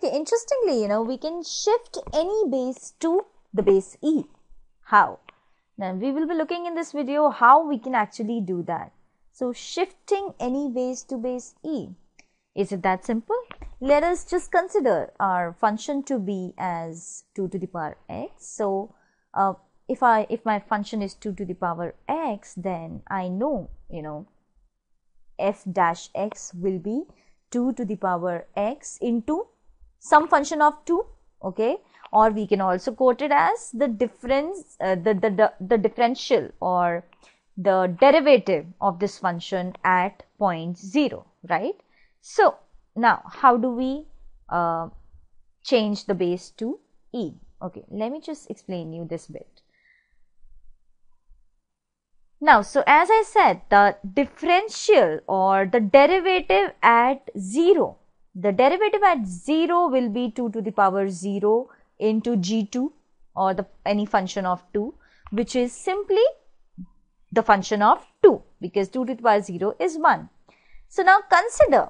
Okay, interestingly, we can shift any base to the base e. How? Now, we will be looking in this video how we can actually do that. So, shifting any base to base e. Is it that simple? Let us just consider our function to be as 2 to the power x. So, if my function is 2 to the power x, then I know, f dash x will be 2 to the power x into some function of 2, okay, or we can also quote it as the difference, the differential or the derivative of this function at point 0, right? So, now how do we change the base to e? Okay, let me just explain you this bit. Now, so as I said, the differential or the derivative at 0, the derivative at 0 will be 2 to the power 0 into g2 or any function of 2, which is simply the function of 2 because 2 to the power 0 is 1. So, now consider,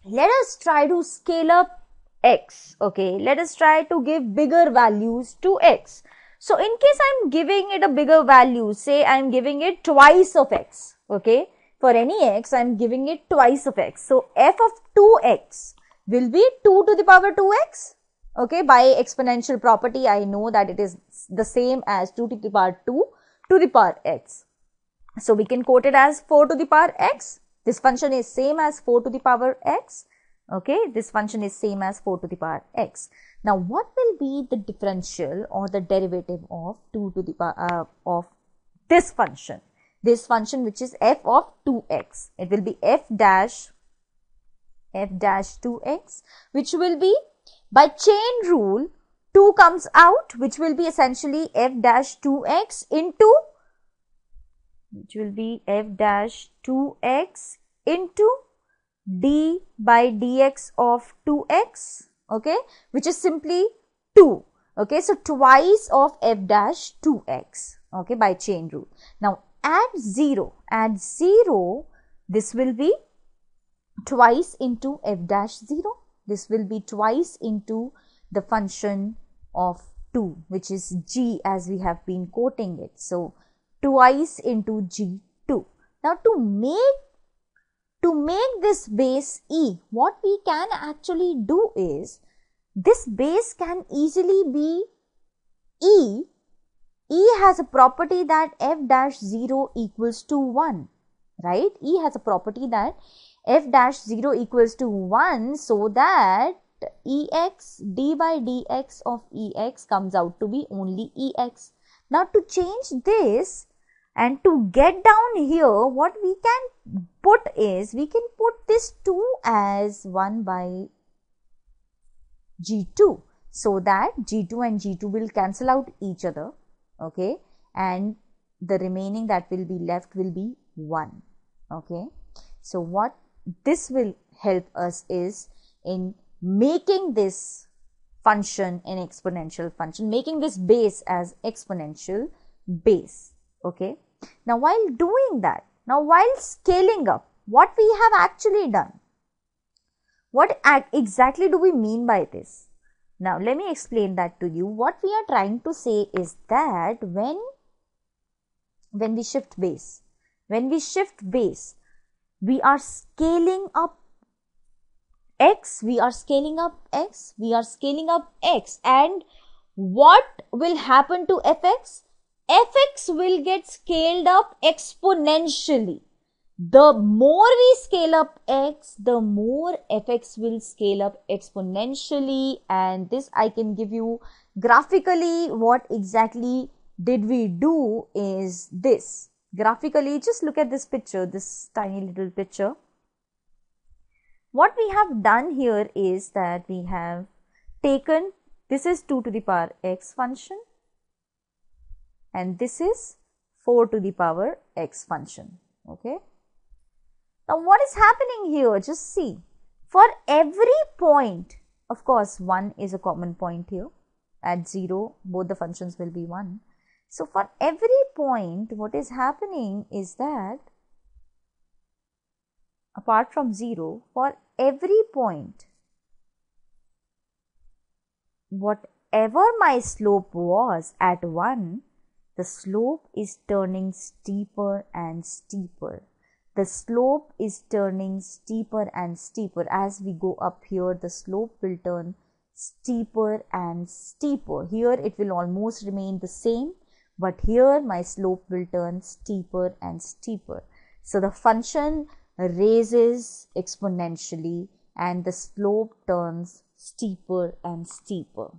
let us try to scale up x, okay, let us try to give bigger values to x. So, in case I am giving it a bigger value, say I am giving it twice of x, okay, for any x I am giving it twice of x. So, f of 2x will be 2 to the power 2x, okay, by exponential property I know that it is the same as 2 to the power 2 to the power x. So, we can quote it as 4 to the power x. This function is same as 4 to the power x, okay, this function is same as 4 to the power x. Now, what will be the differential or the derivative of 2 to the power of this function which is f of 2x? It will be f dash 2x, which will be, by chain rule, 2 comes out, which will be essentially f dash 2x into, which will be f dash 2x into d by dx of 2x, okay, which is simply 2, okay. So, twice of f dash 2x, okay, by chain rule. Now, at 0, this will be twice into f dash 0. This will be twice into the function of 2, which is g as we have been quoting it. So, twice into g2. Now, to make this base e, what we can actually do is, this base can easily be e. E has a property that f dash 0 equals to 1, right? E has a property that f dash 0 equals to 1, so that ex, d by dx of ex comes out to be only ex. Now, to change this and to get down here, what we can put is, we can put this 2 as 1 by g2, so that g2 and g2 will cancel out each other, okay, and the remaining that will be left will be 1, okay. So, what this will help us is in making this function an exponential function, making this base as exponential base, okay. Now, while doing that, while scaling up, what we have actually done, what exactly do we mean by this? Now, let me explain that to you. What we are trying to say is that when we shift base, we are scaling up x, and what will happen to fx? Fx will get scaled up exponentially. The more we scale up x, the more fx will scale up exponentially, and this I can give you graphically. What exactly did we do is this. Graphically, just look at this picture, this tiny little picture. What we have done here is that we have taken, this is 2 to the power x function, and this is 4 to the power x function, okay. Now, what is happening here? Just see, for every point, of course, 1 is a common point here. At 0, both the functions will be 1. So, for every point, what is happening is that, apart from 0, for every point, whatever my slope was at 1, the slope is turning steeper and steeper. The slope is turning steeper and steeper. As we go up here, the slope will turn steeper and steeper. Here it will almost remain the same, but here my slope will turn steeper and steeper. So the function raises exponentially and the slope turns steeper and steeper.